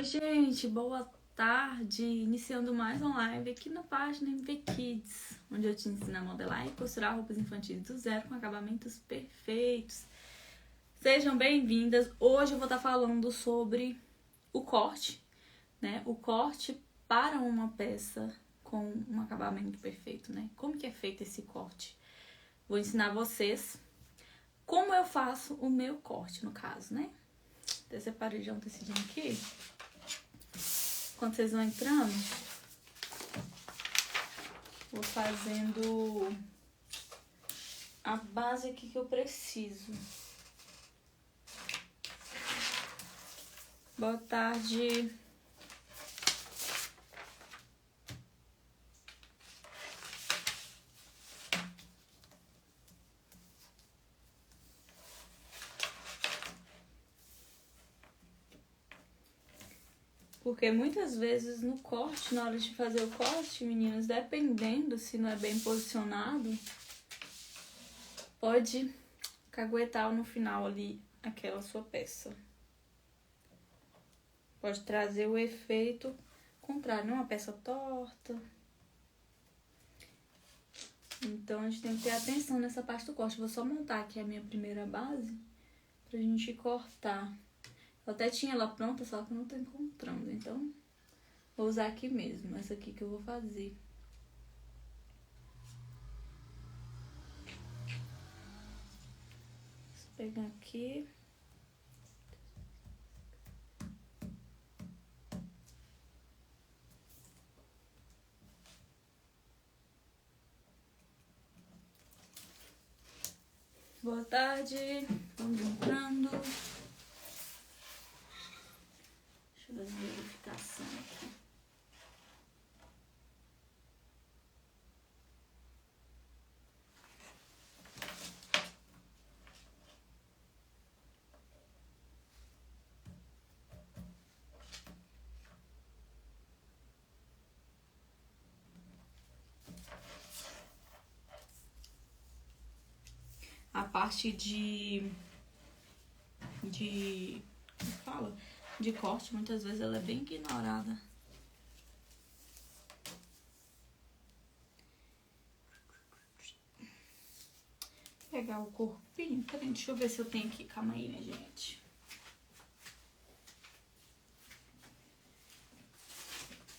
Gente, boa tarde! Iniciando mais uma live aqui na página MV Kids, onde eu te ensino a modelar e costurar roupas infantis do zero com acabamentos perfeitos. Sejam bem-vindas! Hoje eu vou estar falando sobre o corte, né? O corte para uma peça com um acabamento perfeito, né? Como que é feito esse corte? Vou ensinar vocês como eu faço o meu corte, no caso, né? Eu separei já um tecidinho aqui. Quando vocês vão entrando, vou fazendo a base aqui que eu preciso. Boa tarde. Porque muitas vezes no corte, na hora de fazer o corte, meninas, dependendo se não é bem posicionado, pode caguetar no final ali aquela sua peça. Pode trazer o efeito contrário, uma peça torta. Então a gente tem que ter atenção nessa parte do corte. Vou só montar aqui a minha primeira base pra gente cortar. Eu até tinha ela pronta, só que eu não tô encontrando. Então, vou usar aqui mesmo, essa aqui que eu vou fazer. Vou pegar aqui. Boa tarde, vamos entrando. Deixa eu ver a verificação aqui. A parte como fala? De corte, muitas vezes ela é bem ignorada. Vou pegar o corpinho, peraí, deixa eu ver se eu tenho aqui, calma aí, minha gente.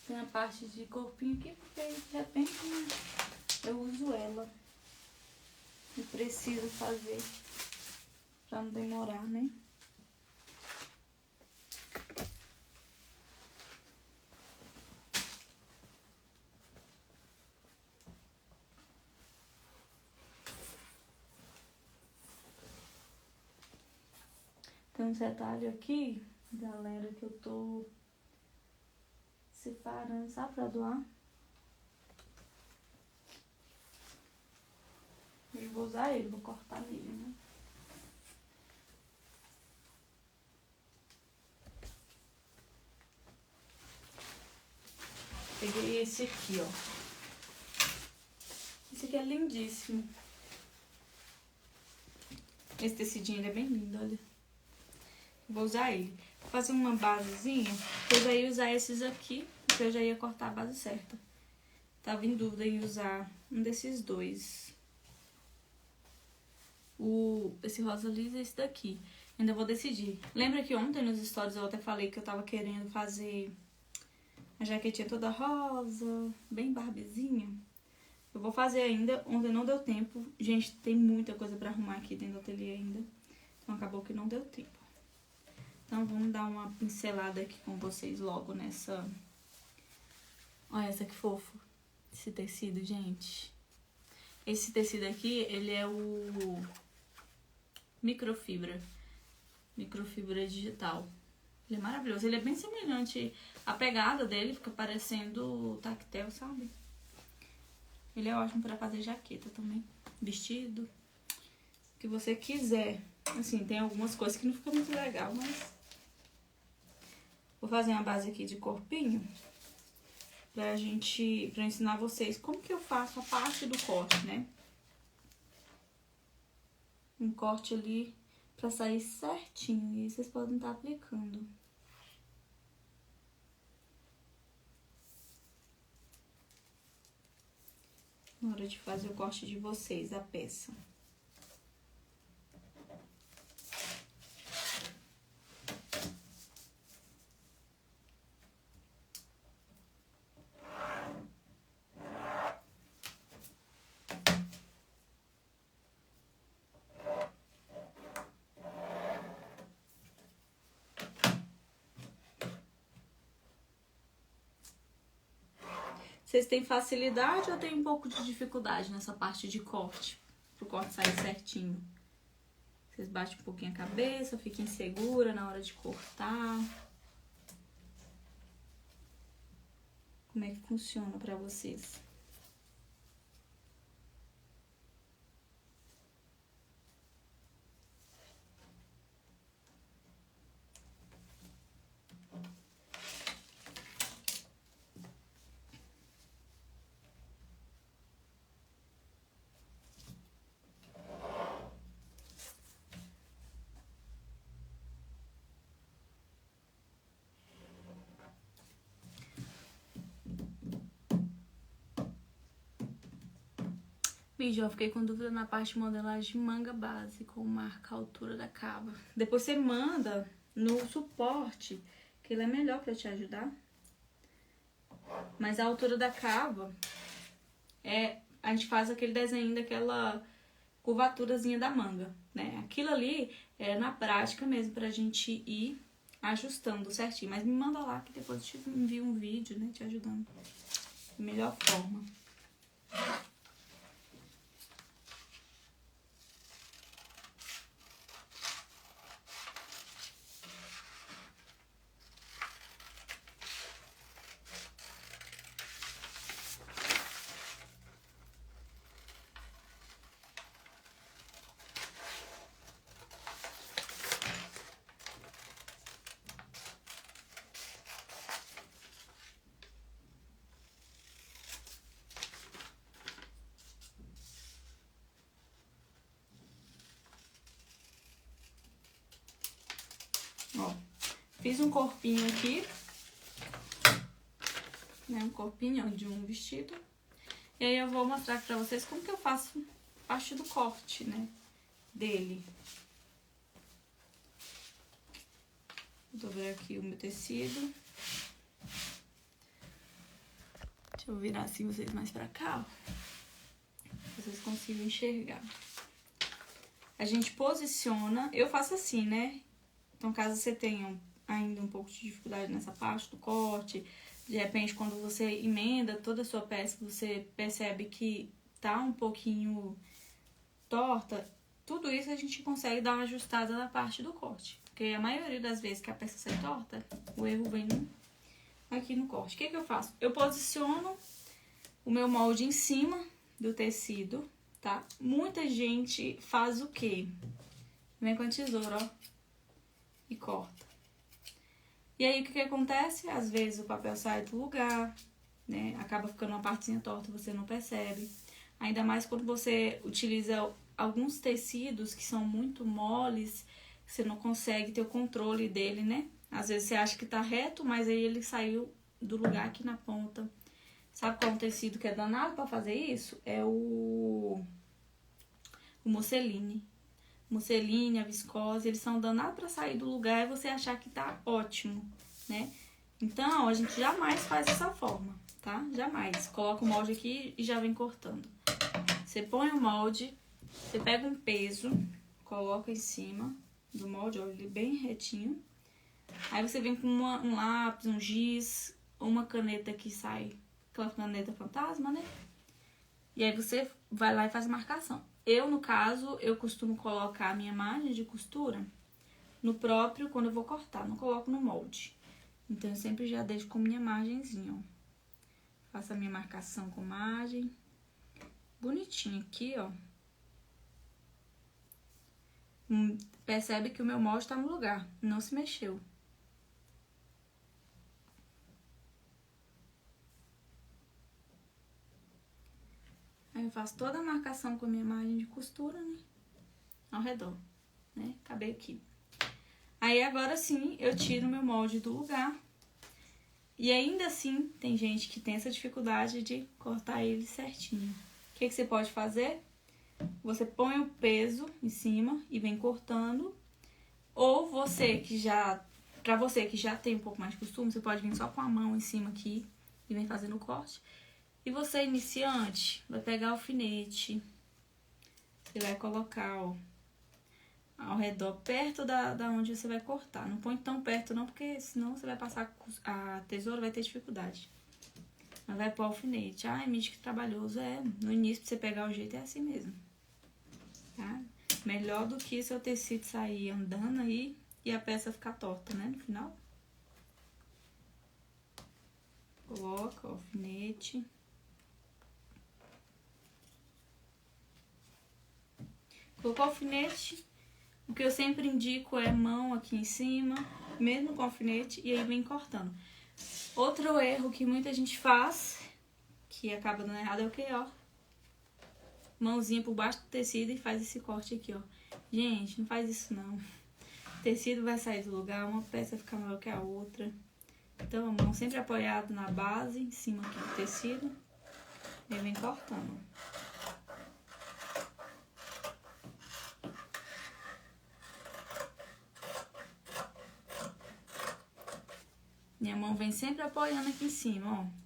Tem a parte de corpinho aqui, porque de repente eu uso ela. E preciso fazer pra não demorar, né? Tem um detalhe aqui, galera, que eu tô separando, sabe, pra doar. Eu vou usar ele, vou cortar nele, né? Peguei esse aqui, ó. Esse aqui é lindíssimo. Esse tecidinho, ele é bem lindo, olha. Vou usar ele. Vou fazer uma basezinha, que eu já ia usar esses aqui, porque eu já ia cortar a base certa. Tava em dúvida em usar um desses dois. Esse rosa lisa e esse daqui. Ainda vou decidir. Lembra que ontem nos stories eu até falei que eu tava querendo fazer a jaquetinha toda rosa, bem barbezinha? Eu vou fazer ainda, ontem não deu tempo. Gente, tem muita coisa pra arrumar aqui dentro do ateliê ainda. Então acabou que não deu tempo. Então vamos dar uma pincelada aqui com vocês logo nessa... Olha essa que fofo. Esse tecido, gente. Esse tecido aqui, ele é o microfibra digital. Ele é maravilhoso. Ele é bem semelhante. A pegada dele fica parecendo tactel, sabe? Ele é ótimo pra fazer jaqueta também. Vestido. O que você quiser. Assim, tem algumas coisas que não ficam muito legal, mas... Vou fazer uma base aqui de corpinho. Pra ensinar vocês como que eu faço a parte do corte, né? Um corte ali... pra sair certinho. E vocês podem estar aplicando. na hora de fazer o corte de vocês, a peça. Vocês têm facilidade ou tem um pouco de dificuldade nessa parte de corte? Pro corte sair certinho. Vocês batem um pouquinho a cabeça, fiquem insegura na hora de cortar. Como é que funciona pra vocês? Vídeo, eu fiquei com dúvida na parte de modelagem de manga base, com marca a altura da cava. Depois você manda no suporte, que ele é melhor pra te ajudar. Mas a altura da cava, a gente faz aquele desenho daquela curvaturazinha da manga, né? Aquilo ali é na prática mesmo, pra gente ir ajustando certinho. Mas me manda lá, que depois eu te envio um vídeo, né, te ajudando da melhor forma. Ó, fiz um corpinho aqui, né, um corpinho de um vestido. E aí eu vou mostrar aqui pra vocês como que eu faço parte do corte, né, dele. Vou dobrar aqui o meu tecido. Deixa eu virar assim vocês mais pra cá, ó. Vocês consigam enxergar. A gente posiciona, eu faço assim, né? Então, caso você tenha ainda um pouco de dificuldade nessa parte do corte, de repente, quando você emenda toda a sua peça, você percebe que tá um pouquinho torta, tudo isso a gente consegue dar uma ajustada na parte do corte. Porque a maioria das vezes que a peça sai torta, o erro vem aqui no corte. O que que eu faço? Eu posiciono o meu molde em cima do tecido, tá? Muita gente faz o quê? Vem com a tesoura, ó, e corta. E aí, o que que acontece? Às vezes o papel sai do lugar, né? Acaba ficando uma partezinha torta, você não percebe. Ainda mais quando você utiliza alguns tecidos que são muito moles, você não consegue ter o controle dele, né? Às vezes você acha que tá reto, mas aí ele saiu do lugar aqui na ponta. Sabe qual é um tecido que é danado pra fazer isso? É o musseline. Musseline, a viscose, eles são danados pra sair do lugar e você achar que tá ótimo, né? Então, a gente jamais faz dessa forma, tá? Jamais. Coloca o molde aqui e já vem cortando. Você põe o molde, você pega um peso, coloca em cima do molde, olha ele bem retinho. Aí você vem com um lápis, um giz, uma caneta que sai, aquela caneta fantasma, né? E aí você vai lá e faz a marcação. Eu, no caso, eu costumo colocar a minha margem de costura no próprio, quando eu vou cortar, não coloco no molde. Então, eu sempre já deixo com minha margenzinha, ó. Faço a minha marcação com margem. Bonitinho aqui, ó. Percebe que o meu molde tá no lugar, não se mexeu. Aí eu faço toda a marcação com a minha margem de costura, né? Ao redor, né? Acabei aqui. Aí agora sim, eu tiro o meu molde do lugar. E ainda assim, tem gente que tem essa dificuldade de cortar ele certinho. O que você pode fazer? Você põe o peso em cima e vem cortando. Ou pra você que já tem um pouco mais de costume, você pode vir só com a mão em cima aqui e vem fazendo o corte. E você, iniciante, vai pegar o alfinete. Você vai colocar, ó, ao redor, perto da onde você vai cortar. Não põe tão perto não, porque senão você vai passar a tesoura, vai ter dificuldade. Mas vai pôr o alfinete. Ai, Mídia, que trabalhoso. No início, pra você pegar o jeito, é assim mesmo. Tá? Melhor do que seu tecido sair andando aí e a peça ficar torta, né? No final. Coloca o alfinete. Colocou o alfinete. O que eu sempre indico é mão aqui em cima, mesmo com alfinete, e aí vem cortando. Outro erro que muita gente faz, que acaba dando errado, é o que, ó. Mãozinha por baixo do tecido e faz esse corte aqui, ó. Gente, não faz isso não. O tecido vai sair do lugar, uma peça vai ficar maior que a outra. Então, a mão sempre apoiada na base, em cima aqui do tecido. E vem cortando. Minha mão vem sempre apoiando aqui em cima, ó.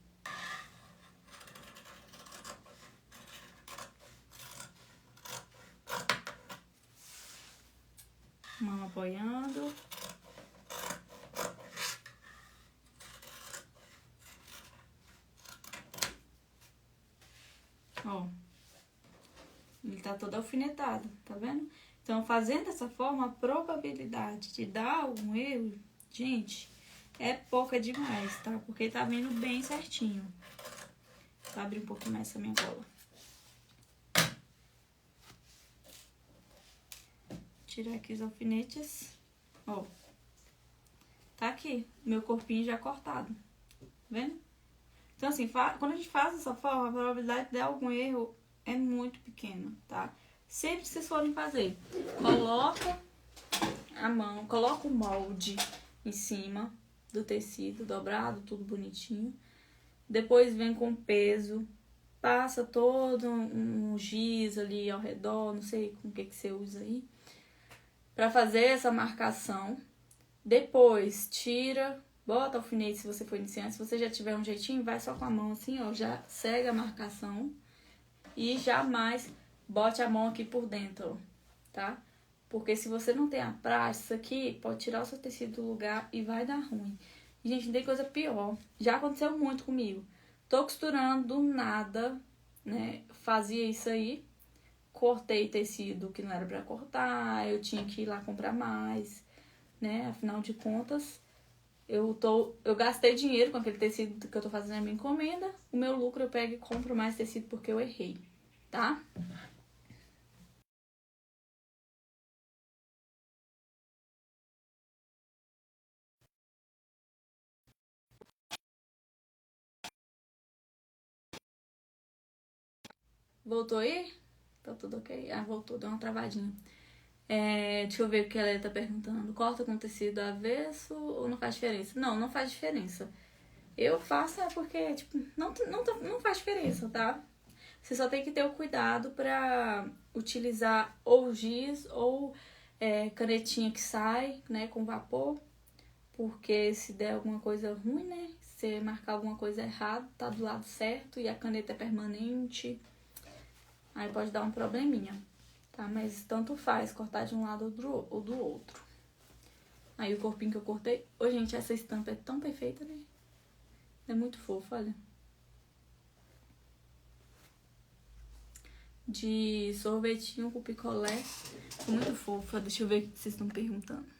Mão apoiando. Ó. Ele tá todo alfinetado, tá vendo? Então, fazendo dessa forma, a probabilidade de dar algum erro, gente, é pouca demais, tá? Porque tá vindo bem certinho. Vou abrir um pouquinho mais essa minha bola. Tirar aqui os alfinetes. Ó. Tá aqui, meu corpinho já cortado. Tá vendo? Então, assim, quando a gente faz dessa forma, a probabilidade de dar algum erro é muito pequena, tá? Sempre que vocês forem fazer, coloca a mão, coloca o molde em cima do tecido dobrado, tudo bonitinho. Depois vem com peso, passa todo um giz ali ao redor, não sei com o que você usa aí, pra fazer essa marcação. Depois tira, bota alfinete se você for iniciante. Se você já tiver um jeitinho, vai só com a mão assim, ó, já segue a marcação. E jamais bote a mão aqui por dentro, ó, tá? Porque se você não tem a prática, isso aqui pode tirar o seu tecido do lugar e vai dar ruim. E, gente, não tem coisa pior. Já aconteceu muito comigo. Tô costurando do nada, né? Fazia isso aí. Cortei tecido que não era pra cortar. Eu tinha que ir lá comprar mais, né? Afinal de contas, eu gastei dinheiro com aquele tecido que eu tô fazendo a minha encomenda. O meu lucro eu pego e compro mais tecido porque eu errei, tá? Voltou aí? Tá tudo ok? Ah, voltou, deu uma travadinha. Deixa eu ver o que ela tá perguntando. Corta com tecido avesso ou não faz diferença? Não, não faz diferença. Eu faço porque, tipo, não faz diferença, tá? Você só tem que ter o cuidado pra utilizar ou giz ou canetinha que sai, né, com vapor. Porque se der alguma coisa ruim, né, se marcar alguma coisa errada, tá do lado certo e a caneta é permanente, aí pode dar um probleminha, tá? Mas tanto faz cortar de um lado ou do outro. Aí o corpinho que eu cortei... Ô, gente, essa estampa é tão perfeita, né? É muito fofa, olha. De sorvetinho com picolé. É muito fofa. Deixa eu ver o que vocês estão perguntando.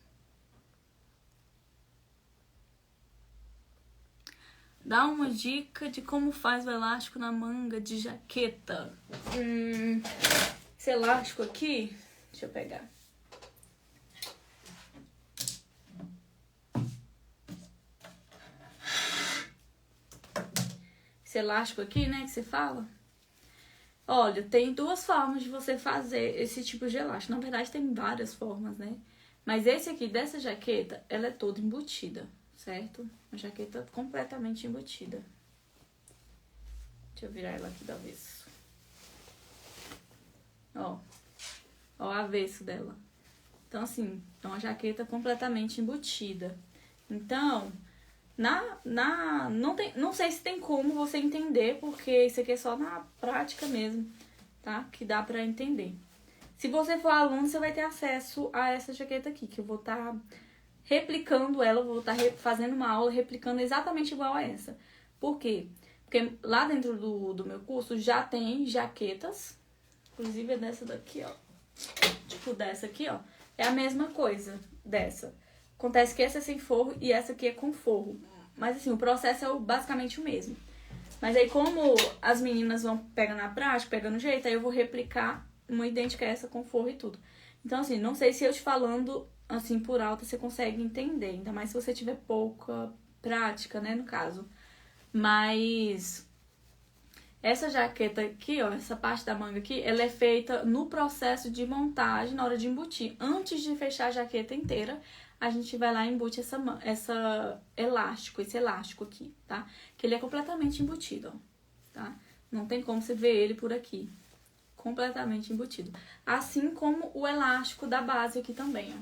Dá uma dica de como faz o elástico na manga de jaqueta. Esse elástico aqui... Deixa eu pegar. Esse elástico aqui, né, que você fala. Olha, tem duas formas de você fazer esse tipo de elástico. Na verdade, tem várias formas, né? Mas esse aqui, dessa jaqueta, ela é toda embutida, certo? Uma jaqueta completamente embutida. Deixa eu virar ela aqui do avesso. Ó. Ó o avesso dela. Então, assim, é uma jaqueta completamente embutida. Então, não sei se tem como você entender, porque isso aqui é só na prática mesmo, tá? Que dá pra entender. Se você for aluno, você vai ter acesso a essa jaqueta aqui, que eu vou estar replicando ela, vou estar fazendo uma aula replicando exatamente igual a essa. Por quê? Porque lá dentro do meu curso já tem jaquetas, inclusive é dessa daqui, ó. Tipo dessa aqui, ó. É a mesma coisa dessa. Acontece que essa é sem forro e essa aqui é com forro. Mas assim, o processo é basicamente o mesmo. Mas aí como as meninas vão pegando na prática, pegando jeito, aí eu vou replicar uma idêntica a essa com forro e tudo. Então assim, não sei se eu te falando assim por alto você consegue entender. Ainda mais se você tiver pouca prática, né, no caso. Mas essa jaqueta aqui, ó, essa parte da manga aqui, ela é feita no processo de montagem, na hora de embutir. Antes de fechar a jaqueta inteira, a gente vai lá e embute esse elástico aqui, tá? Que ele é completamente embutido, ó, tá? Não tem como você ver ele por aqui. Completamente embutido. Assim como o elástico da base aqui também, ó.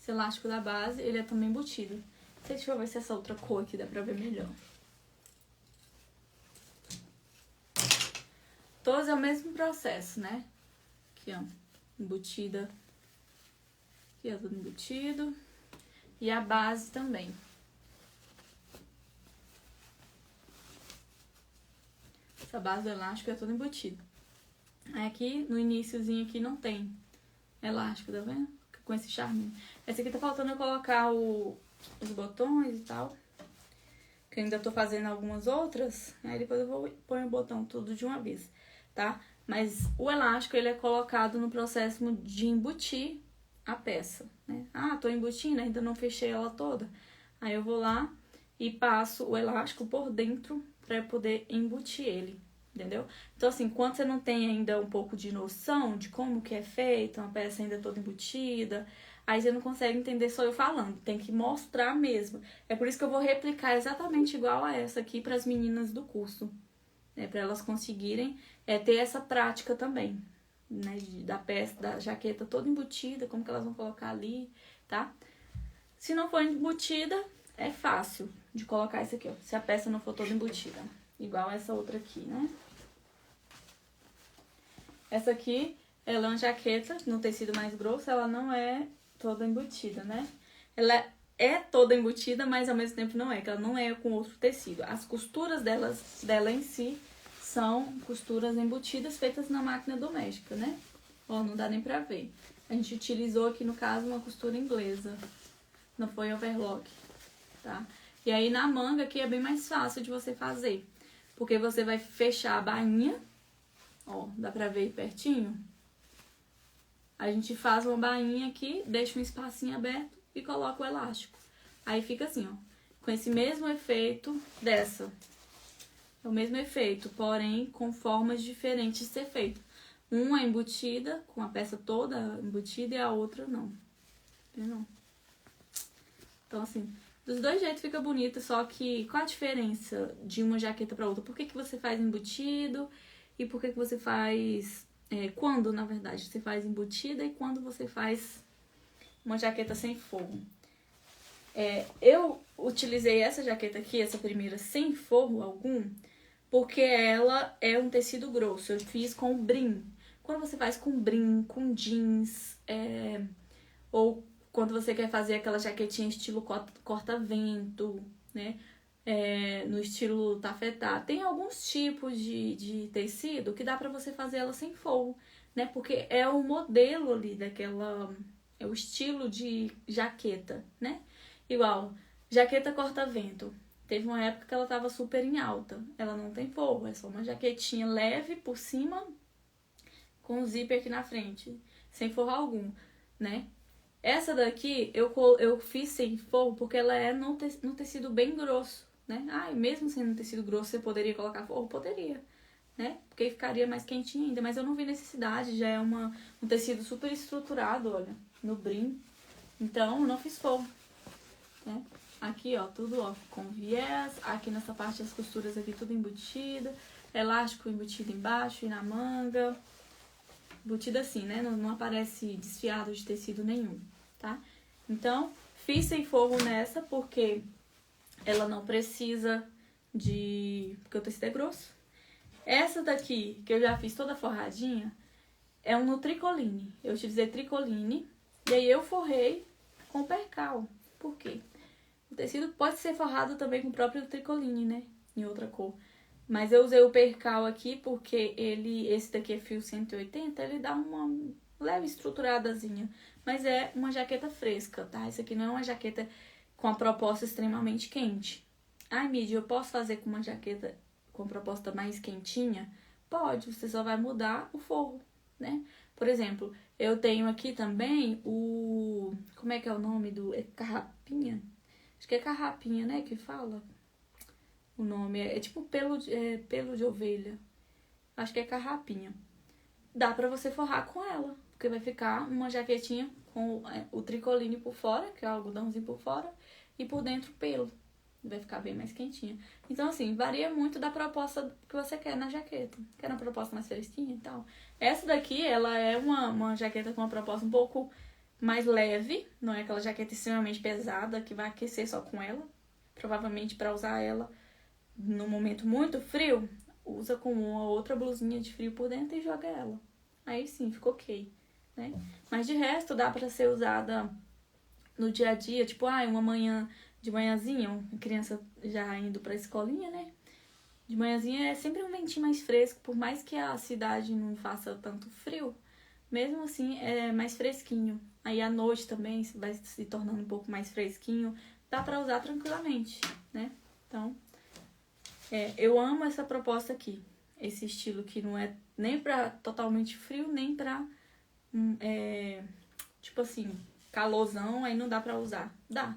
Esse elástico da base, ele é também embutido. Deixa eu ver se essa outra cor aqui dá pra ver melhor. Todos é o mesmo processo, né? Aqui, ó, embutida. Aqui, ó, tudo embutido. E a base também. Essa base do elástico é toda embutida. Aí aqui, no iniciozinho aqui, não tem elástico, tá vendo? Com esse charminho. Esse aqui tá faltando eu colocar os botões e tal. Que eu ainda tô fazendo algumas outras. Aí depois eu vou pôr o botão tudo de uma vez, tá? Mas o elástico, ele é colocado no processo de embutir a peça, né? Ah, tô embutindo, ainda não fechei ela toda. Aí eu vou lá e passo o elástico por dentro pra poder embutir ele, entendeu? Então, assim, quando você não tem ainda um pouco de noção de como que é feita, uma peça ainda toda embutida, aí você não consegue entender só eu falando, tem que mostrar mesmo. É por isso que eu vou replicar exatamente igual a essa aqui para as meninas do curso, né? Para elas conseguirem ter essa prática também, né? Da peça, da jaqueta toda embutida, como que elas vão colocar ali, tá? Se não for embutida, é fácil de colocar isso aqui, ó, se a peça não for toda embutida. Igual essa outra aqui, né? Essa aqui, ela é uma jaqueta no tecido mais grosso, ela não é toda embutida, né? Ela é toda embutida, mas ao mesmo tempo não é, que ela não é com outro tecido. As costuras dela em si são costuras embutidas feitas na máquina doméstica, né? Ó, não dá nem pra ver. A gente utilizou aqui, no caso, uma costura inglesa. Não foi overlock, tá? E aí na manga aqui é bem mais fácil de você fazer. Porque você vai fechar a bainha, ó, dá pra ver aí pertinho? A gente faz uma bainha aqui, deixa um espacinho aberto e coloca o elástico. Aí fica assim, ó, com esse mesmo efeito dessa. É o mesmo efeito, porém com formas diferentes de ser feito. Uma é embutida, com a peça toda embutida, e a outra não. Entendeu? Então, assim, dos dois jeitos fica bonito, só que qual a diferença de uma jaqueta para outra? Por que você faz embutido e por que você faz... quando, na verdade, você faz embutida e quando você faz uma jaqueta sem forro? Eu utilizei essa jaqueta aqui, essa primeira, sem forro algum, porque ela é um tecido grosso. Eu fiz com brim. Quando você faz com brim, com jeans, ou quando você quer fazer aquela jaquetinha estilo corta-vento, né? No estilo tafetá. Tem alguns tipos de tecido que dá pra você fazer ela sem forro, né? Porque é o modelo ali daquela... É o estilo de jaqueta, né? Igual, jaqueta corta-vento. Teve uma época que ela tava super em alta. Ela não tem forro, é só uma jaquetinha leve por cima, com o zíper aqui na frente, sem forro algum, né? Essa daqui eu fiz sem forro porque ela é num tecido bem grosso, né? Ah, e mesmo sendo um tecido grosso, você poderia colocar forro? Poderia, né? Porque ficaria mais quentinho ainda, mas eu não vi necessidade, já é um tecido super estruturado, olha, no brim. Então, eu não fiz forro, né? Aqui, ó, tudo, ó, com viés. Aqui nessa parte, as costuras aqui tudo embutida. Elástico embutido embaixo e na manga. embutida assim, né? Não aparece desfiado de tecido nenhum, tá? Então, fiz sem forro nessa porque ela não precisa porque o tecido é grosso. Essa daqui, que eu já fiz toda forradinha, é um no tricoline. Eu utilizei tricoline e aí eu forrei com percal. Por quê? O tecido pode ser forrado também com o próprio tricoline, né? Em outra cor. Mas eu usei o percal aqui porque esse daqui é fio 180, ele dá uma leve estruturadazinha. Mas é uma jaqueta fresca, tá? Isso aqui não é uma jaqueta com a proposta extremamente quente. Ai, Midi, eu posso fazer com uma jaqueta com proposta mais quentinha? Pode, você só vai mudar o forro, né? Por exemplo, eu tenho aqui também como é que é o nome é carrapinha? Acho que é carrapinha, né, que fala? O nome é tipo pelo de ovelha. Acho que é carrapinha. Dá pra você forrar com ela, porque vai ficar uma jaquetinha com o tricoline por fora, que é o algodãozinho por fora, e por dentro pelo. Vai ficar bem mais quentinha. Então, assim, varia muito da proposta que você quer na jaqueta. Quer uma proposta mais fresquinha e tal. Essa daqui, ela é uma jaqueta com uma proposta um pouco mais leve. Não é aquela jaqueta extremamente pesada que vai aquecer só com ela. Provavelmente para usar ela no momento muito frio, usa com uma outra blusinha de frio por dentro e joga ela. Aí sim, fica ok, né? Mas de resto, dá pra ser usada no dia a dia, tipo, uma manhã, de manhãzinha, uma criança já indo pra escolinha, né? De manhãzinha é sempre um ventinho mais fresco, por mais que a cidade não faça tanto frio, mesmo assim é mais fresquinho. Aí à noite também vai se tornando um pouco mais fresquinho, dá pra usar tranquilamente, né? Então, eu amo essa proposta aqui. Esse estilo que não é nem pra totalmente frio, nem pra, tipo assim, calorzão, aí não dá pra usar. Dá.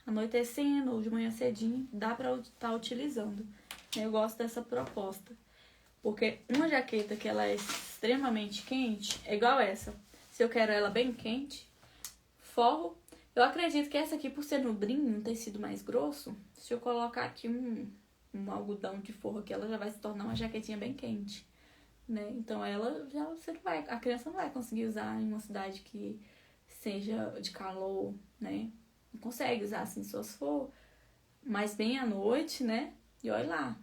Anoitecendo ou de manhã cedinho, dá pra estar utilizando. Eu gosto dessa proposta. Porque uma jaqueta que ela é extremamente quente, é igual essa. Se eu quero ela bem quente, forro. Eu acredito que essa aqui, por ser no brim, um tecido mais grosso, se eu colocar aqui um algodão de forro aqui, ela já vai se tornar uma jaquetinha bem quente, né? Então a criança não vai conseguir usar em uma cidade que seja de calor, né? Não consegue usar assim só se for mais bem à noite, né? E olha lá,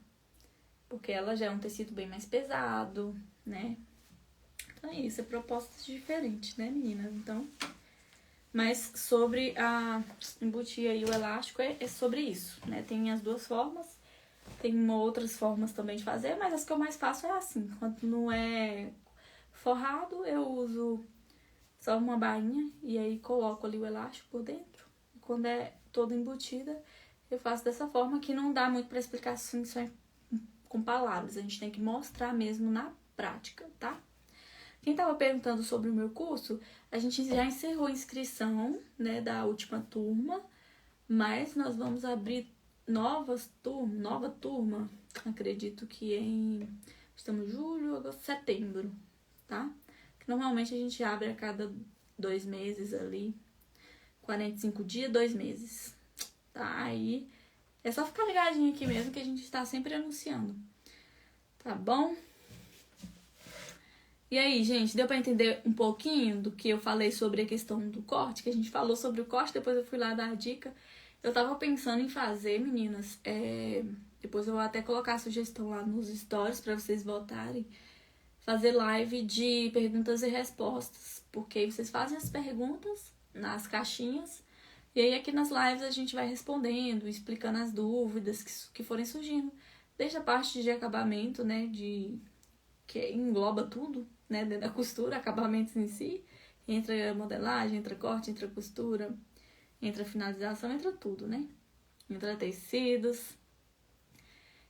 porque ela já é um tecido bem mais pesado, né? Então é isso, é propostas diferentes, né, meninas? Então, mas sobre a embutir aí o elástico, é sobre isso, né? Tem as duas formas. Tem outras formas também de fazer, mas as que eu mais faço é assim. Quando não é forrado, eu uso só uma bainha e aí coloco ali o elástico por dentro. E quando é toda embutida, eu faço dessa forma que não dá muito pra explicar assim só com palavras. A gente tem que mostrar mesmo na prática, tá? Quem tava perguntando sobre o meu curso, a gente já encerrou a inscrição, né, da última turma, mas nós vamos abrir nova turma, acredito que estamos em julho, agosto, setembro, tá? Que normalmente a gente abre a cada 2 meses ali, 45 dias, 2 meses, tá? Aí é só ficar ligadinho aqui mesmo que a gente está sempre anunciando, tá bom? E aí, gente, deu pra entender um pouquinho do que eu falei sobre a questão do corte? Que a gente falou sobre o corte, depois eu fui lá dar a dica. Eu tava pensando em fazer, meninas, depois eu vou até colocar a sugestão lá nos stories pra vocês votarem, fazer live de perguntas e respostas, porque aí vocês fazem as perguntas nas caixinhas, e aí aqui nas lives a gente vai respondendo, explicando as dúvidas que forem surgindo, desde a parte de acabamento, né, que engloba tudo, né, dentro da costura, acabamentos em si, entra modelagem, entra corte, entra costura, entra finalização, entra tudo, né? Entra tecidos.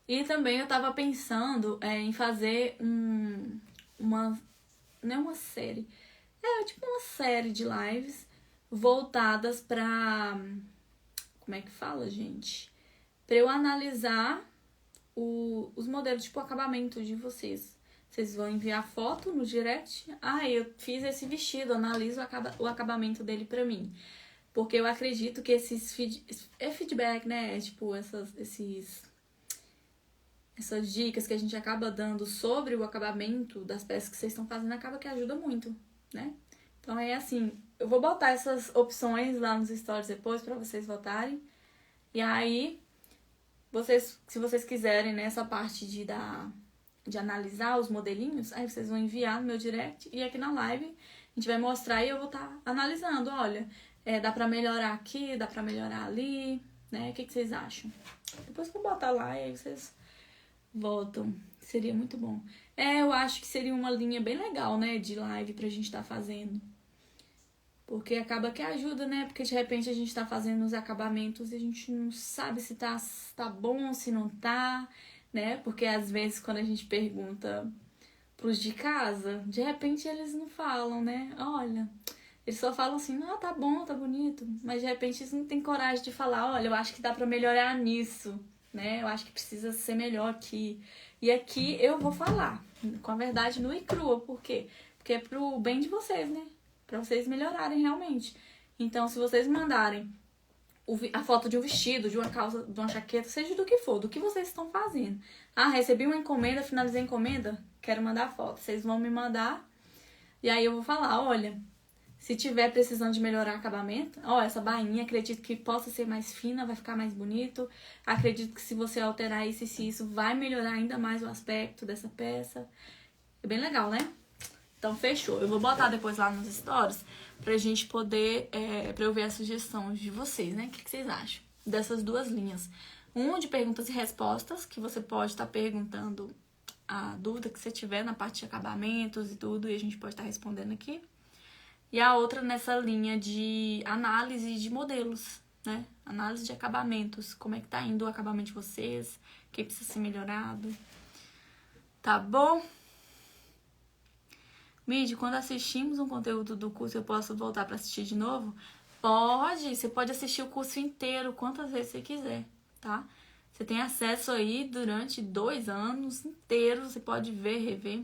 E também eu tava pensando em fazer não é uma série, tipo uma série de lives voltadas pra, como é que fala, gente? Pra eu analisar os modelos, tipo o acabamento de vocês. Vocês vão enviar foto no direct. Eu fiz esse vestido, analiso o acabamento dele pra mim. Porque eu acredito que esses feedback, né? Tipo, esses essas dicas que a gente acaba dando sobre o acabamento das peças que vocês estão fazendo, acaba que ajuda muito, né? Então é assim, eu vou botar essas opções lá nos stories depois pra vocês votarem. E aí, se vocês quiserem, nessa parte de analisar os modelinhos, aí vocês vão enviar no meu direct e aqui na live a gente vai mostrar e eu vou estar analisando. Olha, dá pra melhorar aqui, dá pra melhorar ali, né? O que vocês acham? Depois eu vou botar lá e aí vocês votam. Seria muito bom. Eu acho que seria uma linha bem legal, né, de live pra gente estar fazendo. Porque acaba que ajuda, né? Porque de repente a gente tá fazendo os acabamentos e a gente não sabe se tá bom, se não tá, né? Porque às vezes quando a gente pergunta pros de casa, de repente eles não falam, né? Olha, eles só falam assim, ah, tá bom, tá bonito. Mas de repente eles não têm coragem de falar, olha, eu acho que dá pra melhorar nisso, né? Eu acho que precisa ser melhor aqui. E aqui eu vou falar, com a verdade nua e crua. Por quê? Porque é pro bem de vocês, né? Pra vocês melhorarem realmente. Então, se vocês mandarem a foto de um vestido, de uma calça, de uma jaqueta, seja do que for, do que vocês estão fazendo. Ah, recebi uma encomenda, finalizei a encomenda, quero mandar foto. Vocês vão me mandar e aí eu vou falar, olha, se tiver precisando de melhorar acabamento, ó, essa bainha, acredito que possa ser mais fina, vai ficar mais bonito. Acredito que se você alterar isso e isso, vai melhorar ainda mais o aspecto dessa peça. É bem legal, né? Então, fechou. Eu vou botar depois lá nos stories pra gente poder, pra eu ver as sugestões de vocês, né? O que vocês acham dessas duas linhas? Um de perguntas e respostas, que você pode estar perguntando a dúvida que você tiver na parte de acabamentos e tudo, e a gente pode estar respondendo aqui. E a outra nessa linha de análise de modelos, né? Análise de acabamentos. Como é que tá indo o acabamento de vocês? O que precisa ser melhorado? Tá bom? Midi, quando assistimos um conteúdo do curso, eu posso voltar para assistir de novo? Pode, você pode assistir o curso inteiro, quantas vezes você quiser, tá? Você tem acesso aí durante 2 anos inteiros, você pode ver, rever.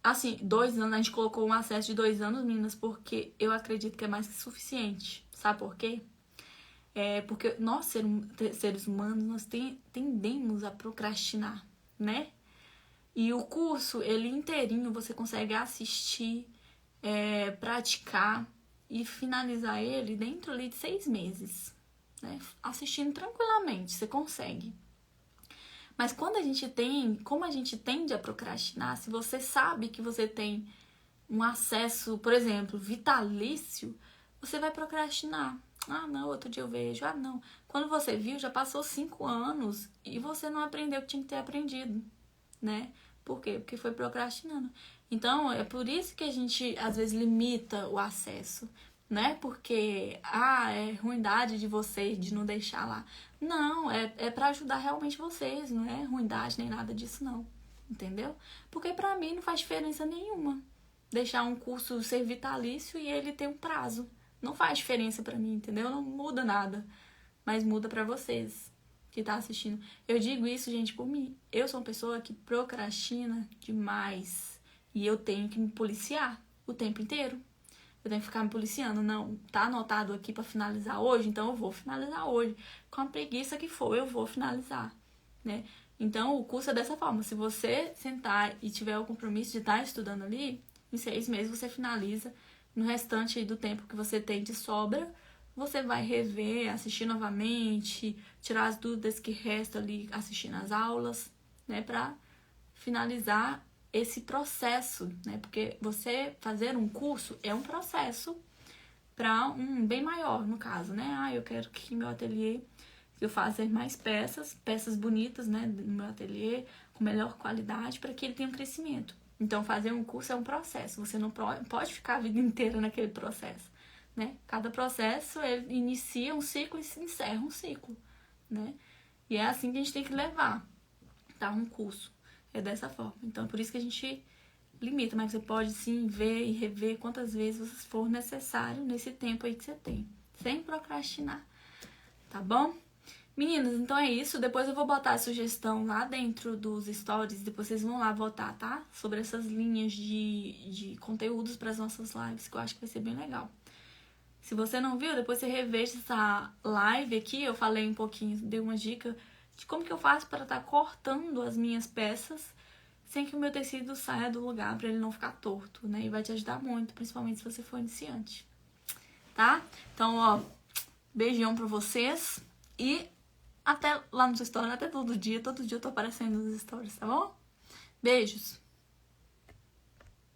Assim, 2 anos, a gente colocou um acesso de 2 anos, meninas, porque eu acredito que é mais que suficiente. Sabe por quê? Porque nós, seres humanos, nós tendemos a procrastinar, né? E o curso, ele inteirinho, você consegue assistir, praticar e finalizar ele dentro ali de 6 meses, né? Assistindo tranquilamente, você consegue. Mas como a gente tende a procrastinar, se você sabe que você tem um acesso, por exemplo, vitalício, você vai procrastinar. Ah, não, outro dia eu vejo. Ah, não. Quando você viu, já passou 5 anos e você não aprendeu o que tinha que ter aprendido, né? Por quê? Porque foi procrastinando. Então, é por isso que a gente, às vezes, limita o acesso, né? Porque, é ruindade de vocês de não deixar lá. Não, é pra ajudar realmente vocês, não é ruindade nem nada disso, não. Entendeu? Porque pra mim não faz diferença nenhuma deixar um curso ser vitalício e ele ter um prazo. Não faz diferença pra mim, entendeu? Não muda nada. Mas muda pra vocês que tá assistindo. Eu digo isso, gente, por mim. Eu sou uma pessoa que procrastina demais. E eu tenho que me policiar o tempo inteiro. Eu tenho que ficar me policiando. Não, tá anotado aqui pra finalizar hoje, então eu vou finalizar hoje. Com a preguiça que for, eu vou finalizar, né? Então, o curso é dessa forma. Se você sentar e tiver o compromisso de estar estudando ali, em 6 meses você finaliza. No restante do tempo que você tem de sobra, você vai rever, assistir novamente, tirar as dúvidas que restam ali assistindo as aulas, né? Pra finalizar esse processo, né? Porque você fazer um curso é um processo para um bem maior, no caso, né? Eu quero que meu ateliê eu faça mais peças bonitas, né? No meu ateliê, com melhor qualidade, para que ele tenha um crescimento. Então, fazer um curso é um processo. Você não pode ficar a vida inteira naquele processo, né? Cada processo, ele inicia um ciclo e se encerra um ciclo, né? E é assim que a gente tem que levar, tá? Um curso. É dessa forma. Então, é por isso que a gente limita. Mas você pode, sim, ver e rever quantas vezes for necessário nesse tempo aí que você tem. Sem procrastinar. Tá bom? Meninas, então é isso. Depois eu vou botar a sugestão lá dentro dos stories. Depois vocês vão lá votar, tá? Sobre essas linhas de conteúdos para as nossas lives, que eu acho que vai ser bem legal. Se você não viu, depois você reveja essa live aqui. Eu falei um pouquinho, dei uma dica de como que eu faço para estar cortando as minhas peças sem que o meu tecido saia do lugar, para ele não ficar torto, né? E vai te ajudar muito, principalmente se você for iniciante, tá? Então, ó, beijão pra vocês e até lá nos stories, até todo dia eu tô aparecendo nos stories, tá bom? Beijos!